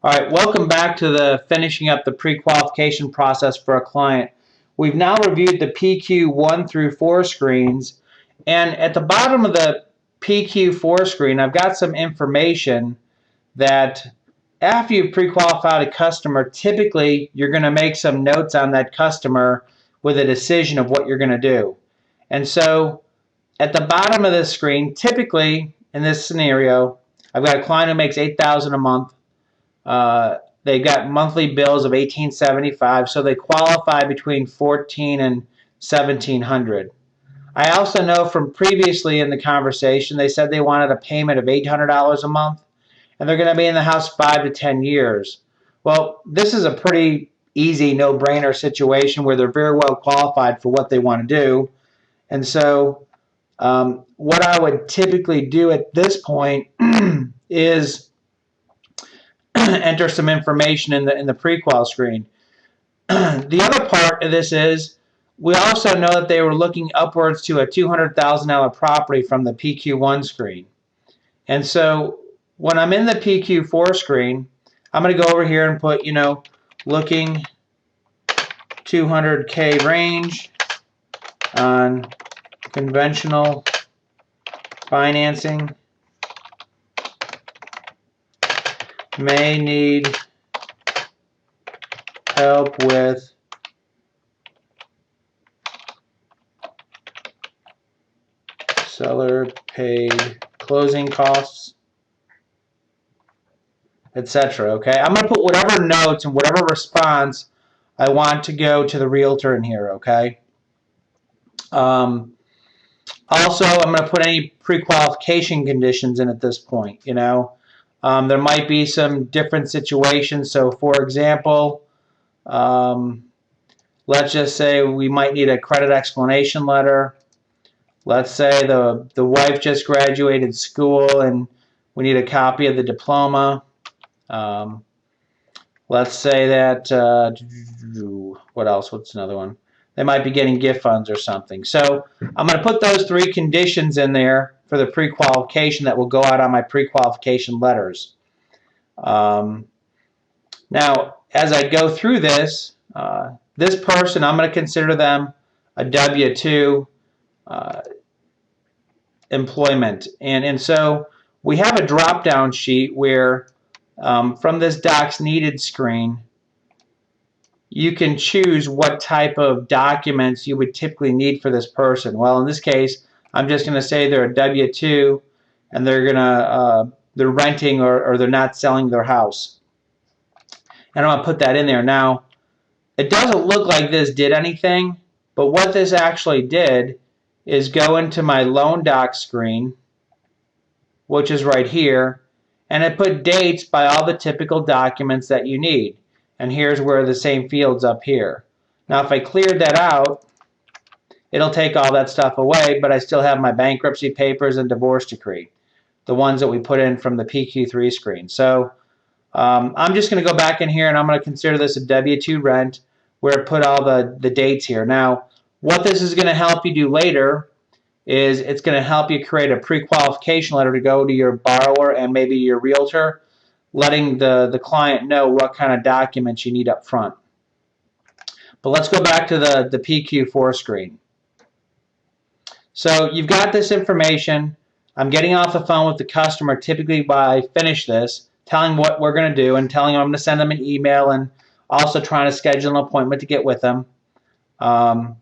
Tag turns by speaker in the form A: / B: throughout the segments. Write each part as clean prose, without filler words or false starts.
A: All right, welcome back to the finishing up the pre-qualification process for a client. We've now reviewed the PQ1 through 4 screens, and at the bottom of the PQ4 screen, I've got some information that after you've pre-qualified a customer, typically you're going to make some notes on that customer with a decision of what you're going to do. And so at the bottom of this screen, typically in this scenario, I've got a client who makes $8,000 a month. They got monthly bills of $1,875, so they qualify between $1,400 and $1,700. I also know from previously in the conversation, they said they wanted a payment of $800 a month, and they're going to be in the house 5 to 10 years. Well, this is a pretty easy, no-brainer situation where they're very well qualified for what they want to do. And so what I would typically do at this point is enter some information in the pre-qual screen. The other part of this is we also know that they were looking upwards to a $200,000 property from the PQ1 screen. And so when I'm in the PQ4 screen, I'm going to go over here and put, looking 200K range on conventional financing, may need help with seller paid closing costs, etc. Okay, I'm going to put whatever notes and whatever response I want to go to the realtor in here. Okay. Also, I'm going to put any pre-qualification conditions in at this point. There might be some different situations. So, for example, let's just say we might need a credit explanation letter. Let's say the wife just graduated school and we need a copy of the diploma. Let's say that, what else? What's another one? They might be getting gift funds or something. So I'm going to put those 3 conditions in there for the pre-qualification that will go out on my pre-qualification letters. Now, as I go through this, this person, I'm going to consider them a W-2 employment. And so we have a drop-down sheet where from this Docs Needed screen, you can choose what type of documents you would typically need for this person. Well, in this case, I'm just going to say they're a W-2 and they're renting or they're not selling their house. And I'm going to put that in there. Now, it doesn't look like this did anything, but what this actually did is go into my loan doc screen, which is right here, and it put dates by all the typical documents that you need. And here's where the same field's up here. Now, if I cleared that out, it'll take all that stuff away, but I still have my bankruptcy papers and divorce decree, the ones that we put in from the PQ3 screen. So I'm just going to go back in here and I'm going to consider this a W-2 rent where it put all the dates here. Now, what this is going to help you do later is it's going to help you create a pre-qualification letter to go to your borrower and maybe your realtor, letting the client know what kind of documents you need up front. But let's go back to the PQ4 screen. So you've got this information. I'm getting off the phone with the customer typically by finish this, telling what we're going to do and telling them I'm going to send them an email and also trying to schedule an appointment to get with them. I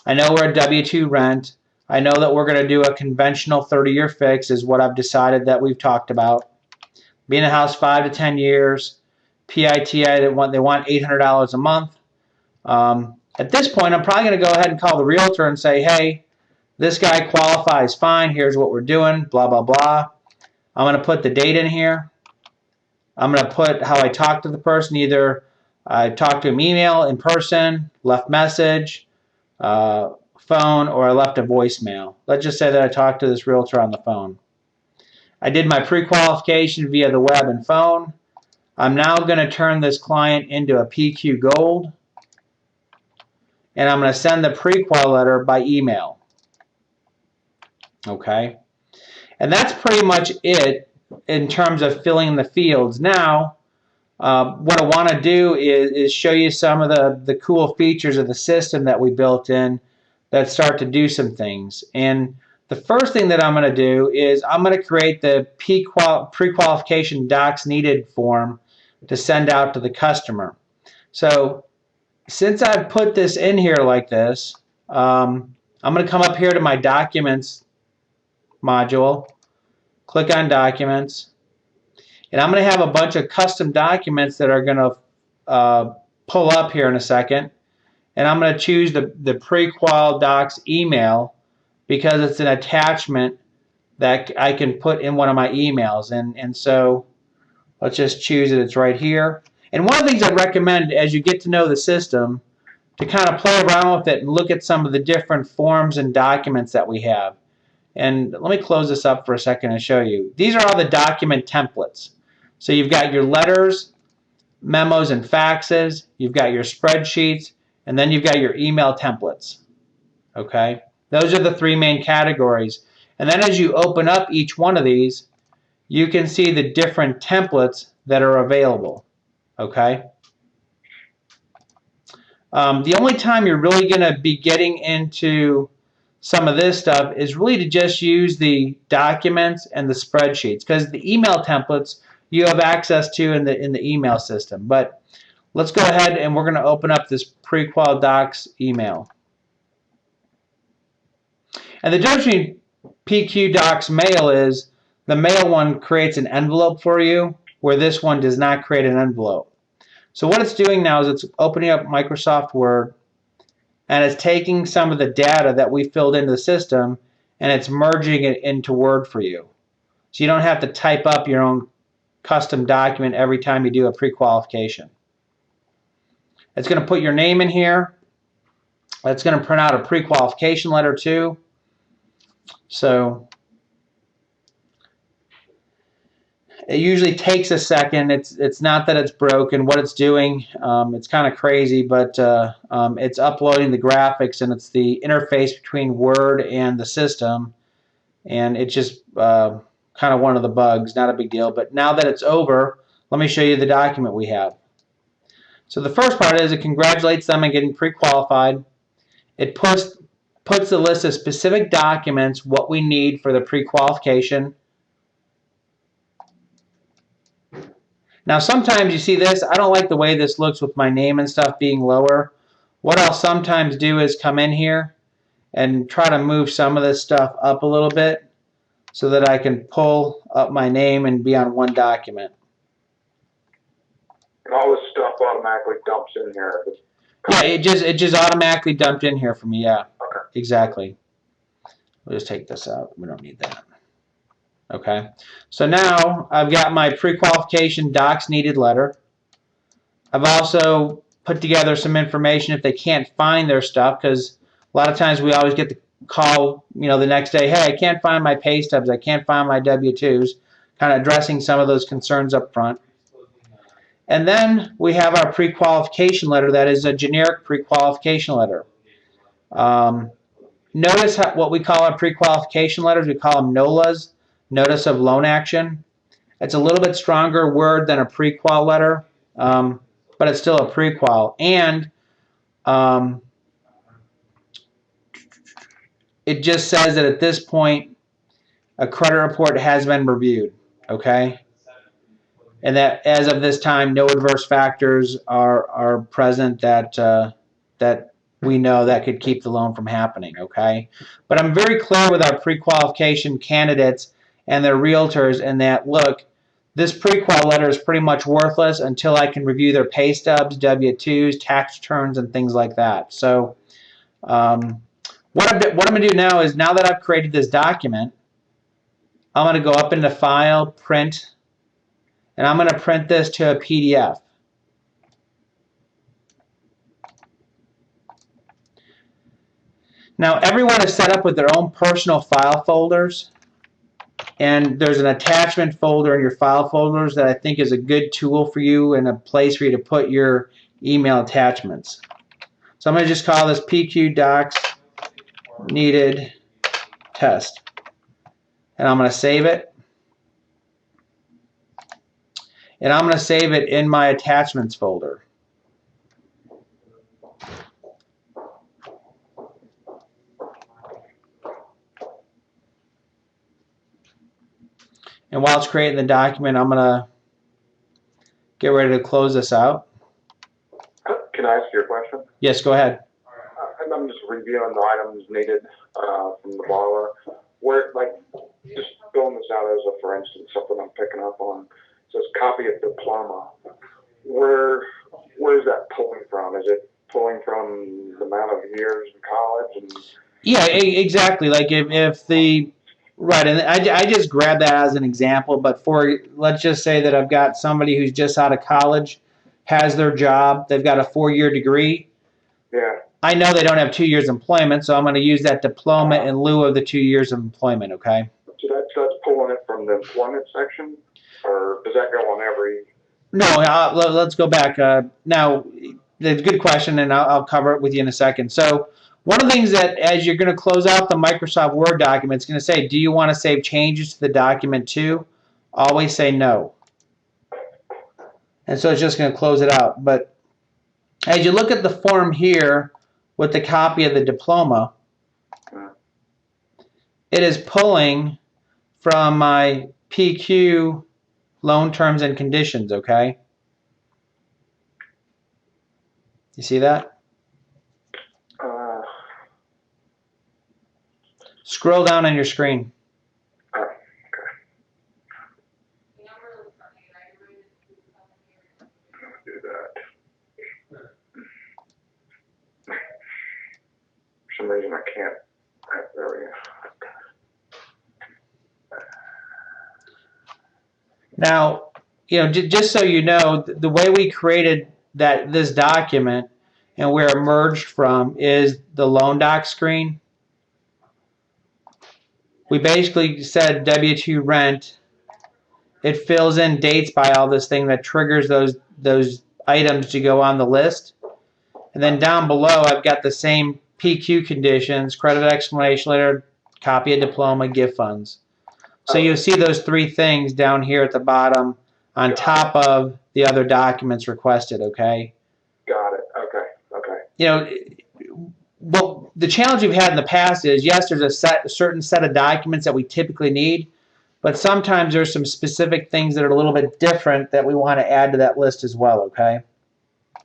A: know we're a W-2 rent. I know that we're going to do a conventional 30-year fix is what I've decided that we've talked about. Be in the house 5 to 10 years. PITI, they want $800 a month. At this point, I'm probably going to go ahead and call the realtor and say, hey, this guy qualifies fine. Here's what we're doing, blah, blah, blah. I'm going to put the date in here. I'm going to put how I talked to the person. Either I talked to him email, in person, left message, phone, or I left a voicemail. Let's just say that I talked to this realtor on the phone. I did my pre-qualification via the web and phone. I'm now going to turn this client into a PQ Gold, and I'm going to send the pre-qual letter by email. Okay, and that's pretty much it in terms of filling the fields. Now, What I want to do is show you some of the cool features of the system that we built in that start to do some things. And the first thing that I'm going to do is I'm going to create the pre-qualification docs needed form to send out to the customer. So since I've put this in here like this, I'm going to come up here to my Documents module, click on Documents, and I'm going to have a bunch of custom documents that are going to pull up here in a second. And I'm going to choose the pre-qual docs email because it's an attachment that I can put in one of my emails. And so let's just choose it. It's right here. And one of the things I recommend as you get to know the system to kind of play around with it and look at some of the different forms and documents that we have. And let me close this up for a second and show you. These are all the document templates. So you've got your letters, memos, and faxes. You've got your spreadsheets. And then you've got your email templates. Okay? Those are the three main categories. And then as you open up each one of these, you can see the different templates that are available. Okay? The only time you're really going to be getting into some of this stuff is really to just use the documents and the spreadsheets, because the email templates you have access to in the email system. But let's go ahead and we're going to open up this pre-qual docs email. And the difference between PQ Docs Mail is the mail one creates an envelope for you, where this one does not create an envelope. So what it's doing now is it's opening up Microsoft Word, and it's taking some of the data that we filled into the system, and it's merging it into Word for you. So you don't have to type up your own custom document every time you do a pre-qualification. It's going to put your name in here. It's going to print out a pre-qualification letter too. So it usually takes a second. It's not that it's broken. What it's doing, it's kind of crazy, but it's uploading the graphics, and it's the interface between Word and the system. And it's just kind of one of the bugs, not a big deal. But now that it's over, let me show you the document we have. So the first part is it congratulates them on getting pre-qualified. It puts the list of specific documents, what we need for the pre-qualification. Now sometimes you see this, I don't like the way this looks with my name and stuff being lower. What I'll sometimes do is come in here and try to move some of this stuff up a little bit so that I can pull up my name and be on one document.
B: And all this stuff automatically dumps in here.
A: Yeah, it just automatically dumped in here for me, yeah.
B: Okay.
A: Exactly. We'll just take this out. We don't need that. Okay, so now I've got my pre-qualification docs needed letter. I've also put together some information if they can't find their stuff, because a lot of times we always get the call, the next day, hey, I can't find my pay stubs, I can't find my W-2s, kind of addressing some of those concerns up front. And then we have our pre-qualification letter. That is a generic pre-qualification letter. Notice what we call our pre-qualification letters. We call them NOLAs, Notice of Loan Action. It's a little bit stronger word than a pre-qual letter, but it's still a pre-qual. And it just says that at this point, a credit report has been reviewed, okay? And that as of this time, no adverse factors are present that we know that could keep the loan from happening, okay? But I'm very clear with our pre-qualification candidates and their realtors in that, look, this pre-qual letter is pretty much worthless until I can review their pay stubs, W-2s, tax returns, and things like that. So what I'm going to do now is, now that I've created this document, I'm going to go up into File, Print, and I'm going to print this to a PDF. Now, everyone is set up with their own personal file folders, and there's an attachment folder in your file folders that I think is a good tool for you and a place for you to put your email attachments. So I'm going to just call this PQ Docs Needed Test, and I'm going to save it. and I'm going to save it in my attachments folder. And while it's creating the document, I'm going to get ready to close this out.
B: Can I ask you a question?
A: Yes, go ahead.
B: I'm just reviewing the items needed from the borrower. Where, like, just filling this out as a, for instance, something I'm picking up on. It says copy of diploma. Where is that pulling from? Is it pulling from the amount of years in college? And
A: Yeah, exactly. Like if the right, and I just grabbed that as an example. But for let's just say that I've got somebody who's just out of college, has their job, they've got a 4-year degree.
B: yeah,
A: I know they don't have 2 years employment, so I'm going to use that diploma in lieu of the 2 years of employment. Okay.
B: so that's pulling it from the employment section, or does that go on every?
A: No, let's go back. Now, it's a good question, and I'll cover it with you in a second. So, one of the things that, as you're going to close out the Microsoft Word document, it's going to say, do you want to save changes to the document too? Always say no. And so it's just going to close it out. But as you look at the form here with the copy of the diploma, it is pulling from my PQ loan terms and conditions, okay? You see that? Scroll down on your screen.
B: Okay. Do that. For some reason I can't. There we go.
A: Now, just so you know, the way we created this document and where it merged from is the loan doc screen. We basically said W-2 rent. It fills in dates by all this thing that triggers those items to go on the list. And then down below, I've got the same PQ conditions, credit explanation letter, copy of diploma, gift funds. So you'll see those 3 things down here at the bottom on top of the other documents requested, okay?
B: Got it. Okay.
A: Well, the challenge we've had in the past is, yes, there's a certain set of documents that we typically need, but sometimes there's some specific things that are a little bit different that we want to add to that list as well, okay?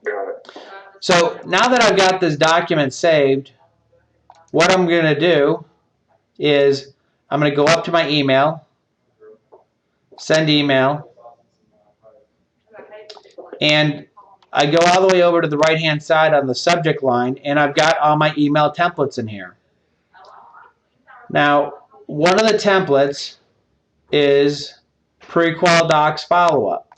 B: Got it.
A: So now that I've got this document saved, what I'm going to do is I'm going to go up to my email, send email, and I go all the way over to the right-hand side on the subject line, and I've got all my email templates in here. Now, one of the templates is pre-qual docs follow-up.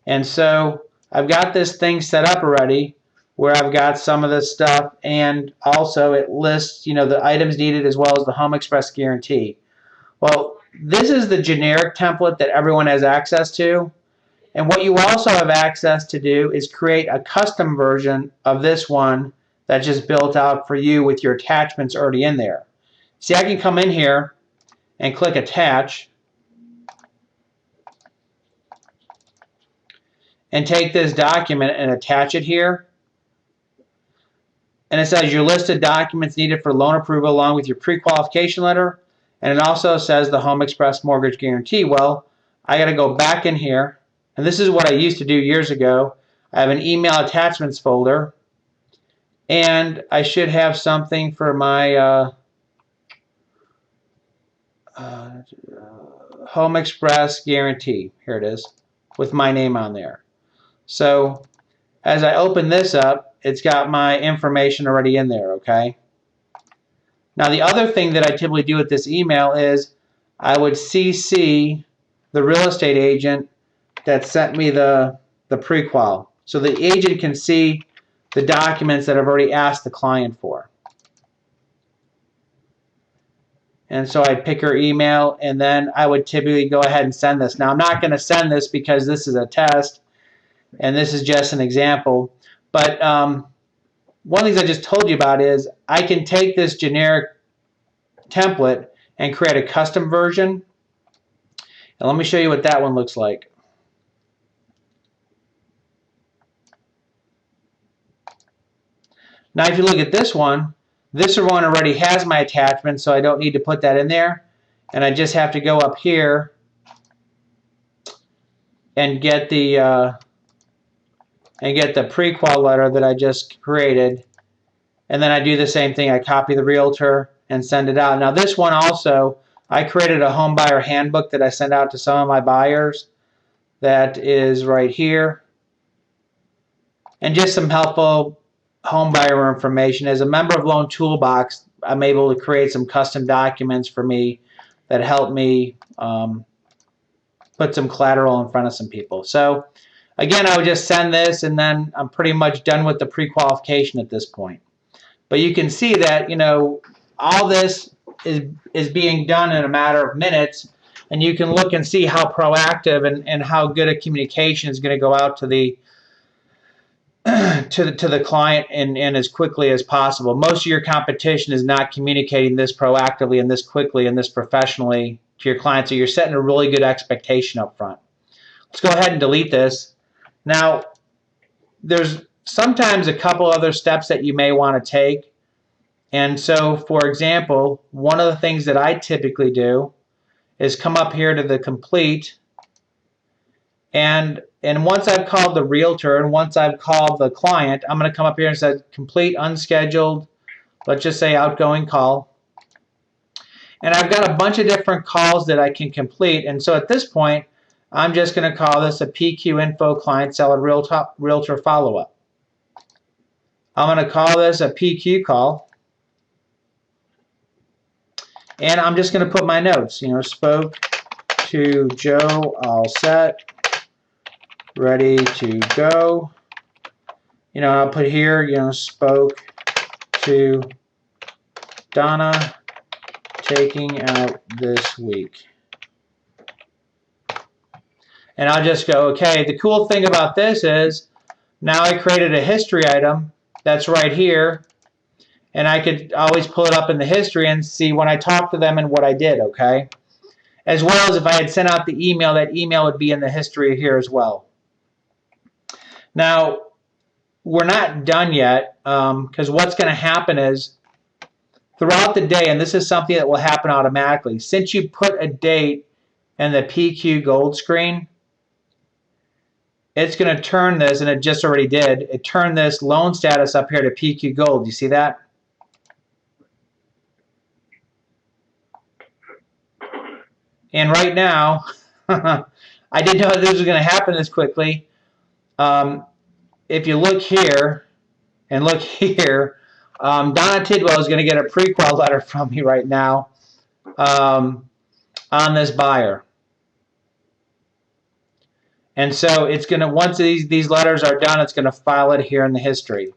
A: And so I've got this thing set up already where I've got some of this stuff, and also it lists, the items needed as well as the Home Express guarantee. Well, this is the generic template that everyone has access to. And what you also have access to do is create a custom version of this one that's just built out for you with your attachments already in there. See, I can come in here and click attach and take this document and attach it here. And it says your listed documents needed for loan approval along with your pre-qualification letter. And it also says the Home Express mortgage guarantee. Well, I got to go back in here. And this is what I used to do years ago. I have an email attachments folder. And I should have something for my Home Express guarantee. Here it is, with my name on there. So as I open this up, it's got my information already in there, okay? Now the other thing that I typically do with this email is I would CC the real estate agent that sent me the pre-qual. So the agent can see the documents that I've already asked the client for. And so I'd pick her email, and then I would typically go ahead and send this. Now I'm not going to send this because this is a test, and this is just an example. But one of the things I just told you about is I can take this generic template and create a custom version. And let me show you what that one looks like. Now, if you look at this one already has my attachment, so I don't need to put that in there. And I just have to go up here and get the pre-qual letter that I just created. And then I do the same thing. I copy the realtor and send it out. Now, this one also, I created a home buyer handbook that I send out to some of my buyers. That is right here. And just some helpful home buyer information. As a member of Loan Toolbox, I'm able to create some custom documents for me that help me put some collateral in front of some people. So again, I would just send this, and then I'm pretty much done with the pre-qualification at this point. But you can see that, you know, all this is being done in a matter of minutes, and you can look and see how proactive and how good a communication is going to go out to the to the client and as quickly as possible. Most of your competition is not communicating this proactively and this quickly and this professionally to your client, so you're setting a really good expectation up front. Let's go ahead and delete this. Now, there's sometimes a couple other steps that you may want to take. And so, for example, one of the things that I typically do is come up here to the complete, and once I've called the realtor and once I've called the client, I'm going to come up here and say complete unscheduled, let's just say outgoing call. And I've got a bunch of different calls that I can complete. And so at this point, I'm just going to call this a PQ Info Client Seller Realtor Follow-Up. I'm going to call this a PQ call. And I'm just going to put my notes. You know, spoke to Joe, all set, ready to go. You know, I'll put here, you know, spoke to Donna, taking out this week. And I'll just go, okay. The cool thing about this is now I created a history item that's right here, and I could always pull it up in the history and see when I talked to them and what I did, okay? As well as if I had sent out the email, that email would be in the history here as well. Now, we're not done yet, because what's going to happen is throughout the day, and this is something that will happen automatically, since you put a date in the PQ Gold screen, it's going to turn this, and it just already did, it turned this loan status up here to PQ Gold. You see that? And right now, I didn't know this was going to happen this quickly. If you look here and look here, Donna Tidwell is going to get a pre-qual letter from me right now on this buyer. And so it's going to, once these letters are done, it's going to file it here in the history.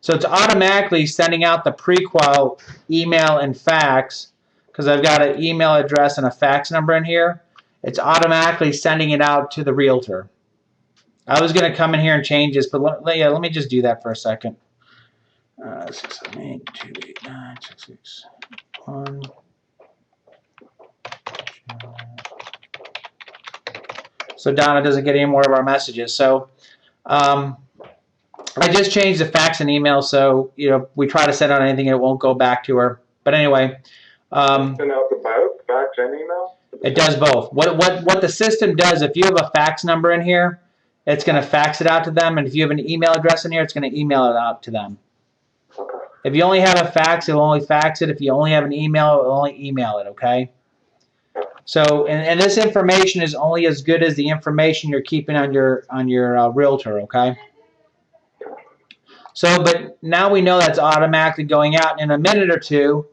A: So it's automatically sending out the pre-qual email and fax, because I've got an email address and a fax number in here. It's automatically sending it out to the realtor. I was going to come in here and change this, but let me just do that for a second. 678-289-661. So Donna doesn't get any more of our messages. So I just changed the fax and email, so you know we try to send out anything, it won't go back to her. But anyway,
B: send out the both fax and email.
A: It does both. What the system does, if you have a fax number in here, it's going to fax it out to them, and if you have an email address in here, it's going to email it out to them.
B: Okay.
A: If you only have a fax, it'll only fax it. If you only have an email, it'll only email it. Okay. So, and this information is only as good as the information you're keeping on your realtor. Okay. So, but now we know that's automatically going out. In a minute or two,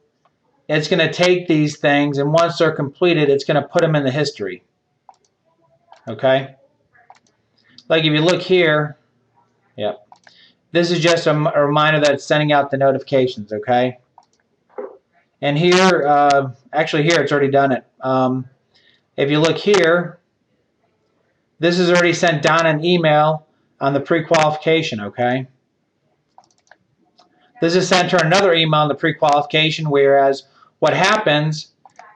A: it's going to take these things, and once they're completed, it's going to put them in the history. Okay? Like if you look here, yep. This is just a reminder that it's sending out the notifications, okay? And here, actually here, it's already done it. If you look here, this has already sent Donna an email on the pre-qualification, okay? This has sent her another email on the pre-qualification, whereas what happens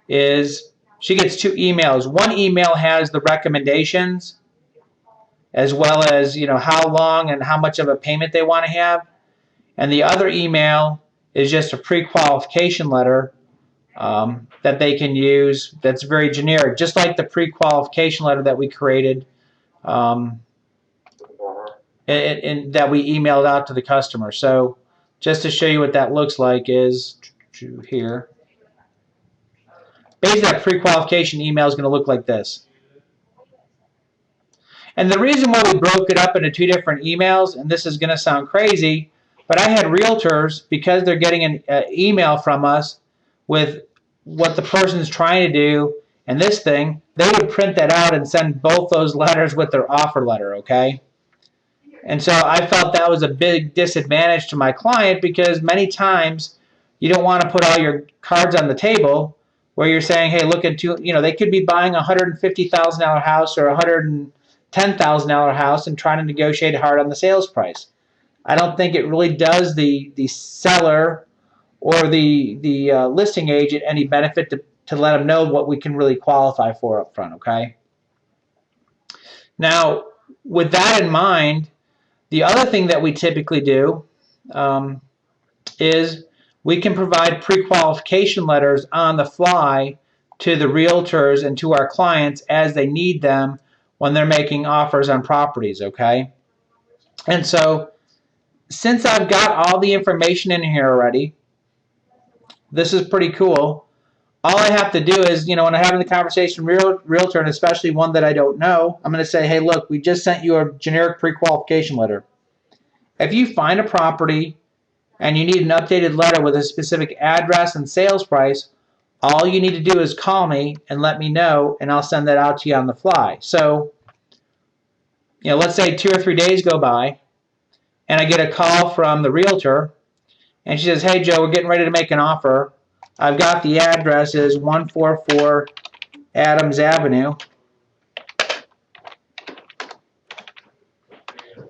A: is she gets 2 emails. One email has the recommendations, as well as, you know, how long and how much of a payment they want to have. And the other email is just a pre-qualification letter that they can use that's very generic, just like the pre-qualification letter that we created and that we emailed out to the customer. So just to show you what that looks like is here. Basically, that pre-qualification email is going to look like this. And the reason why we broke it up into 2 different emails, and this is going to sound crazy, but I had realtors, because they're getting an email from us with what the person's trying to do and this thing, they would print that out and send both those letters with their offer letter, okay? And so I felt that was a big disadvantage to my client, because many times you don't want to put all your cards on the table where you're saying, hey, look at, you know, they could be buying a $150,000 house or a $110,000 house and trying to negotiate hard on the sales price. I don't think it really does the seller or the listing agent any benefit to let them know what we can really qualify for up front, okay? Now, with that in mind, the other thing that we typically do is we can provide pre-qualification letters on the fly to the realtors and to our clients as they need them when they're making offers on properties, okay? And so since I've got all the information in here already, this is pretty cool. All I have to do is, you know, when I'm having the conversation with realtor, and especially one that I don't know, I'm going to say, hey, look, we just sent you a generic pre-qualification letter. If you find a property and you need an updated letter with a specific address and sales price, all you need to do is call me and let me know, and I'll send that out to you on the fly. So, you know, let's say 2 or 3 days go by, and I get a call from the realtor, and she says, hey, Joe, we're getting ready to make an offer. I've got the address is 144 Adams Avenue,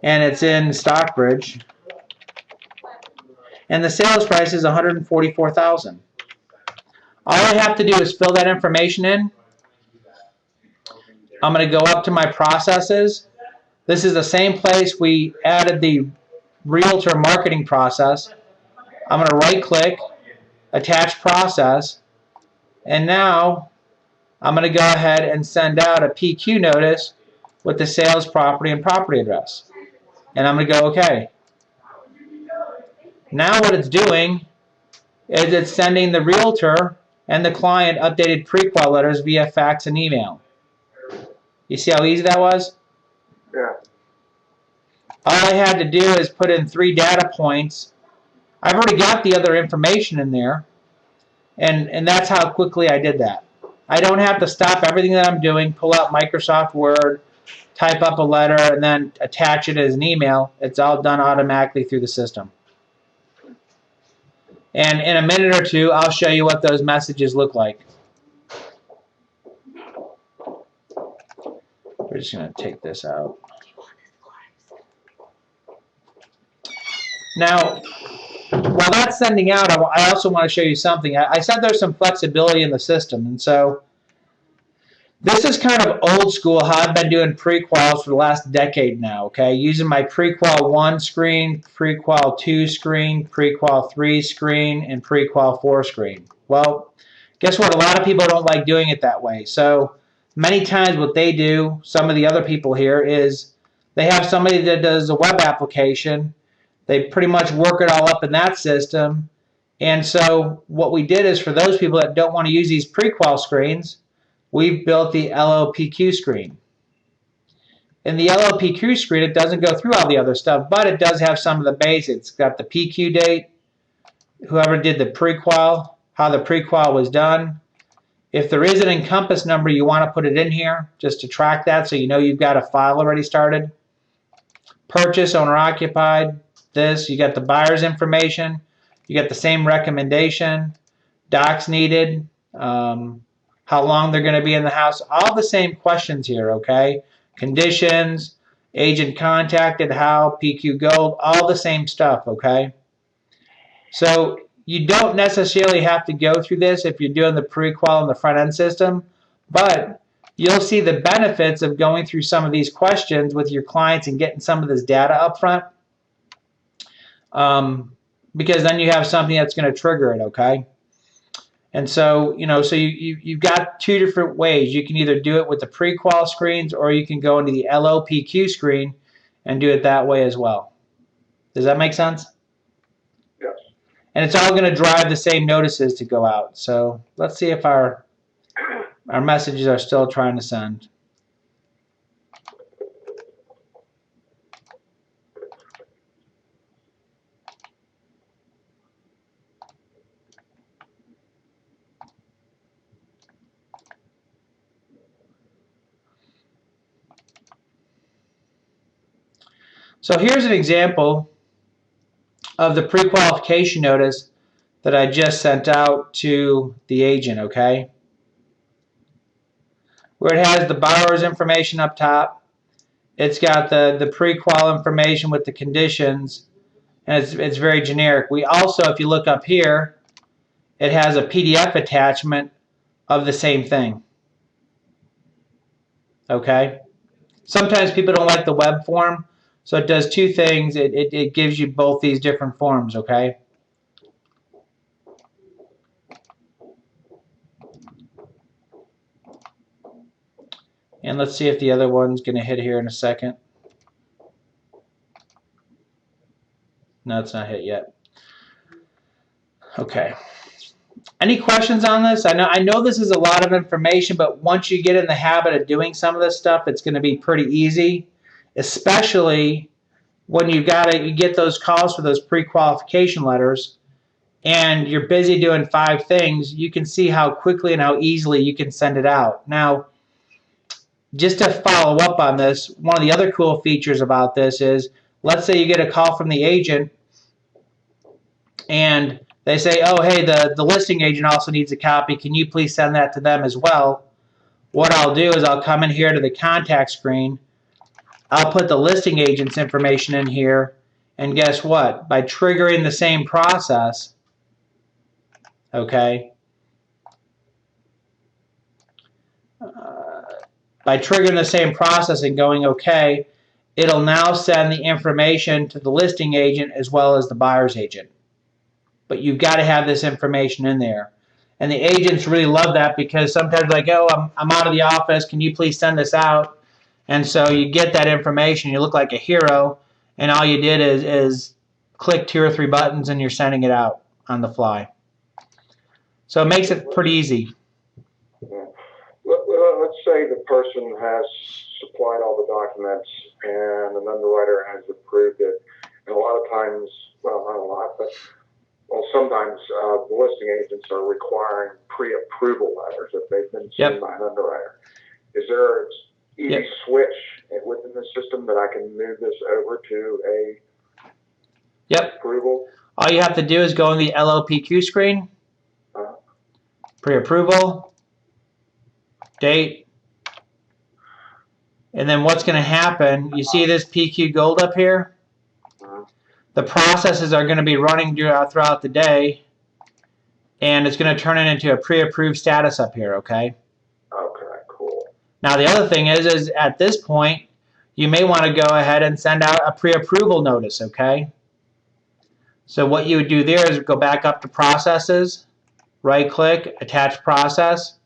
A: and it's in Stockbridge, and the sales price is $144,000. All I have to do is fill that information in. I'm going to go up to my processes. This is the same place we added the realtor marketing process. I'm going to right-click, attach process, and now I'm going to go ahead and send out a PQ notice with the sales property and property address. And I'm going to go OK. Now what it's doing is it's sending the realtor and the client updated pre-qual letters via fax and email. You see how easy that was?
B: Yeah.
A: All I had to do is put in 3 data points. I've already got the other information in there, and that's how quickly I did that. I don't have to stop everything that I'm doing, pull out Microsoft Word, type up a letter, and then attach it as an email. It's all done automatically through the system. And in a minute or two, I'll show you what those messages look like. We're just going to take this out. Now, while that's sending out, I also want to show you something. I said there's some flexibility in the system, and so this is kind of old school how I've been doing pre-quals for the last decade now, okay? Using my pre-qual 1 screen, pre-qual 2 screen, pre-qual 3 screen, and pre-qual 4 screen. Well, guess what? A lot of people don't like doing it that way. So many times what they do, some of the other people here, is they have somebody that does a web application. They pretty much work it all up in that system. And so what we did is for those people that don't want to use these pre-qual screens, we've built the LLPQ screen. In the LLPQ screen, it doesn't go through all the other stuff, but it does have some of the basics. It's got the PQ date, whoever did the pre-qual, how the pre-qual was done. If there is an Encompass number, you want to put it in here just to track that so you know you've got a file already started. Purchase, owner occupied, this. You got the buyer's information. You got the same recommendation, docs needed, how long they're going to be in the house, all the same questions here, okay? Conditions, agent contacted, how, PQ Gold, all the same stuff, okay? So you don't necessarily have to go through this if you're doing the pre-qual in the front-end system. But you'll see the benefits of going through some of these questions with your clients and getting some of this data up front. Because then you have something that's going to trigger it, okay? And so, so you've got two different ways. You can either do it with the pre-qual screens, or you can go into the LOPQ screen and do it that way as well. Does that make sense?
B: Yes.
A: And it's all going to drive the same notices to go out. So let's see if our messages are still trying to send. So here's an example of the pre-qualification notice that I just sent out to the agent, okay? Where it has the borrower's information up top. It's got the pre-qual information with the conditions, and it's very generic. We also, if you look up here, it has a PDF attachment of the same thing. Okay? Sometimes people don't like the web form, so it does two things. It gives you both these different forms, okay? And let's see if the other one's going to hit here in a second. No, it's not hit yet. Okay. Any questions on this? I know this is a lot of information, but once you get in the habit of doing some of this stuff, it's going to be pretty easy, especially when you get those calls for those pre-qualification letters and you're busy doing 5 things. You can see how quickly and how easily you can send it out. Now, just to follow up on this, one of the other cool features about this is, let's say you get a call from the agent and they say, oh, hey, the listing agent also needs a copy. Can you please send that to them as well? What I'll do is I'll come in here to the contact screen. I'll put the listing agent's information in here. And guess what? By triggering the same process, okay, by triggering the same process and going okay, it'll now send the information to the listing agent as well as the buyer's agent. But you've got to have this information in there. And the agents really love that, because sometimes like, oh, I'm out of the office. Can you please send this out? And so you get that information. You look like a hero. And all you did is click 2 or 3 buttons and you're sending it out on the fly. So it makes it pretty easy.
B: Let's say the person has supplied all the documents and an underwriter has approved it. And a lot of times, well, not a lot, but sometimes the listing agents are requiring pre-approval letters if they've been seen by an underwriter. Is there an easy switch within the system that I can move this over to a approval?
A: All you have to do is go in the LOPQ screen, pre-approval, date, and then what's going to happen, you see this PQ Gold up here? The processes are going to be running throughout the day, and it's going to turn it into a pre-approved status up here, okay?
B: Okay, cool.
A: Now the other thing is at this point, you may want to go ahead and send out a pre-approval notice, okay? So what you would do there is go back up to processes, right-click, attach process,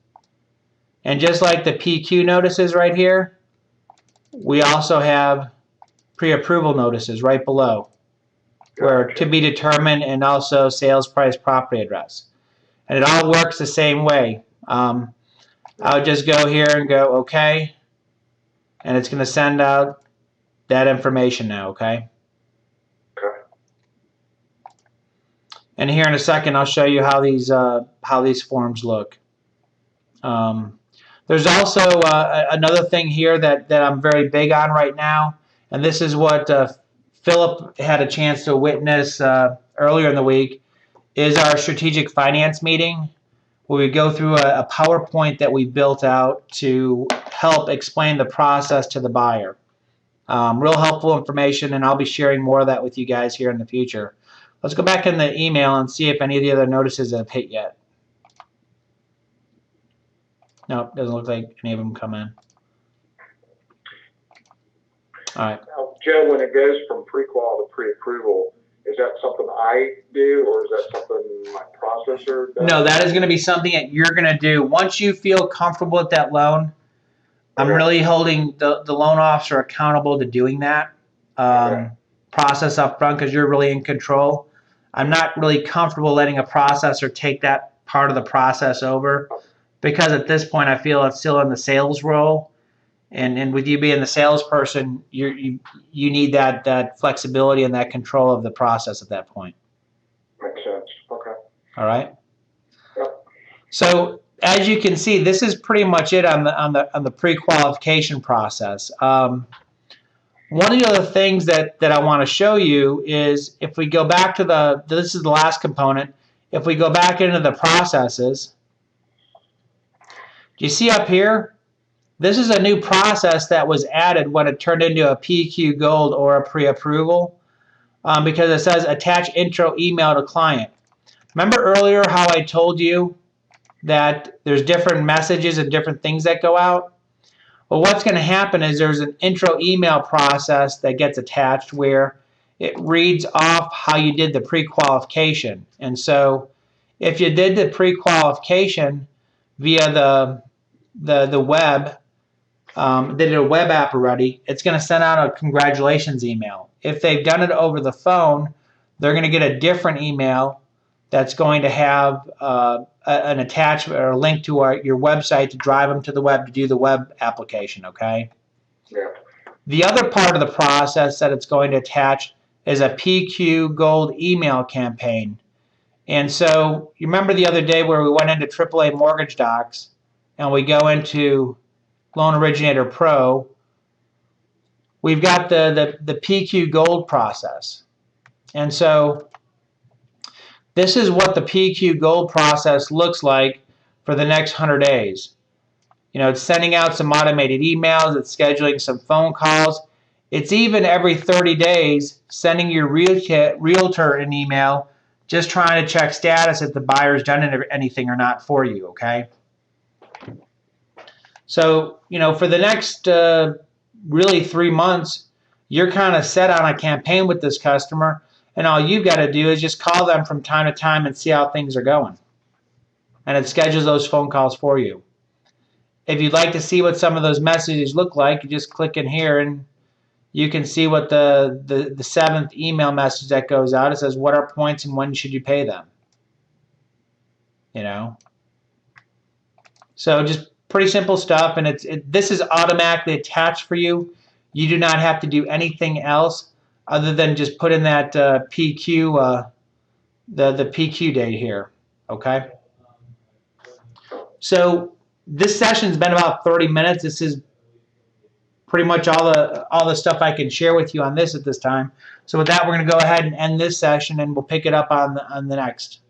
A: and just like the PQ notices right here, we also have pre-approval notices right below, where to be determined, and also sales price, property address. And it all works the same way. I would just go here and go okay, and it's going to send out that information now, okay?
B: Okay.
A: And here in a second, I'll show you how these forms look. There's also another thing here that I'm very big on right now, and this is what Philip had a chance to witness earlier in the week, is our strategic finance meeting, where we go through a PowerPoint that we built out to help explain the process to the buyer. Real helpful information, and I'll be sharing more of that with you guys here in the future. Let's go back in the email and see if any of the other notices have hit yet. Nope, doesn't look like any of them come in. All right.
B: Now, Joe, when it goes from pre-qual to pre-approval, is that something I do, or is that something my processor does?
A: No, that is going to be something that you're going to do once you feel comfortable with that loan. I'm
B: Okay.
A: really holding the loan officer accountable to doing that
B: Okay.
A: process up front because you're really in control. I'm not really comfortable letting a processor take that part of the process over because at this point I feel it's still in the sales role. And with you being the salesperson, you need that flexibility and that control of the process at that point.
B: Makes sense. Okay.
A: All right.
B: Yep.
A: So as you can see, this is pretty much it on the pre-qualification process. One of the other things that I want to show you is if we go back to this is the last component. If we go back into the processes, do you see up here? This is a new process that was added when it turned into a PQ Gold or a pre-approval because it says attach intro email to client. Remember earlier how I told you that there's different messages and different things that go out? Well, what's going to happen is there's an intro email process that gets attached where it reads off how you did the pre-qualification. And so if you did the pre-qualification via the web, they did a web app already, it's going to send out a congratulations email. If they've done it over the phone, they're going to get a different email that's going to have an attachment or a link to your website to drive them to the web to do the web application, okay?
B: Yeah.
A: The other part of the process that it's going to attach is a PQ Gold email campaign. And so you remember the other day where we went into AAA Mortgage Docs and we go into Loan Originator Pro, we've got the PQ Gold process. And so this is what the PQ Gold process looks like for the next 100 days. You know, it's sending out some automated emails, it's scheduling some phone calls. It's even every 30 days sending your realtor an email just trying to check status if the buyer's done anything or not for you, okay? So, you know, for the next really 3 months, you're kind of set on a campaign with this customer, and all you've got to do is just call them from time to time and see how things are going. And it schedules those phone calls for you. If you'd like to see what some of those messages look like, you just click in here and you can see what the 7th email message that goes out. It says, what are points and when should you pay them? You know? So just pretty simple stuff, and this is automatically attached for you. You do not have to do anything else other than just put in that PQ, the PQ date here, okay? So this session's been about 30 minutes. This is pretty much all the stuff I can share with you on this at this time. So with that, we're going to go ahead and end this session, and we'll pick it up on the next.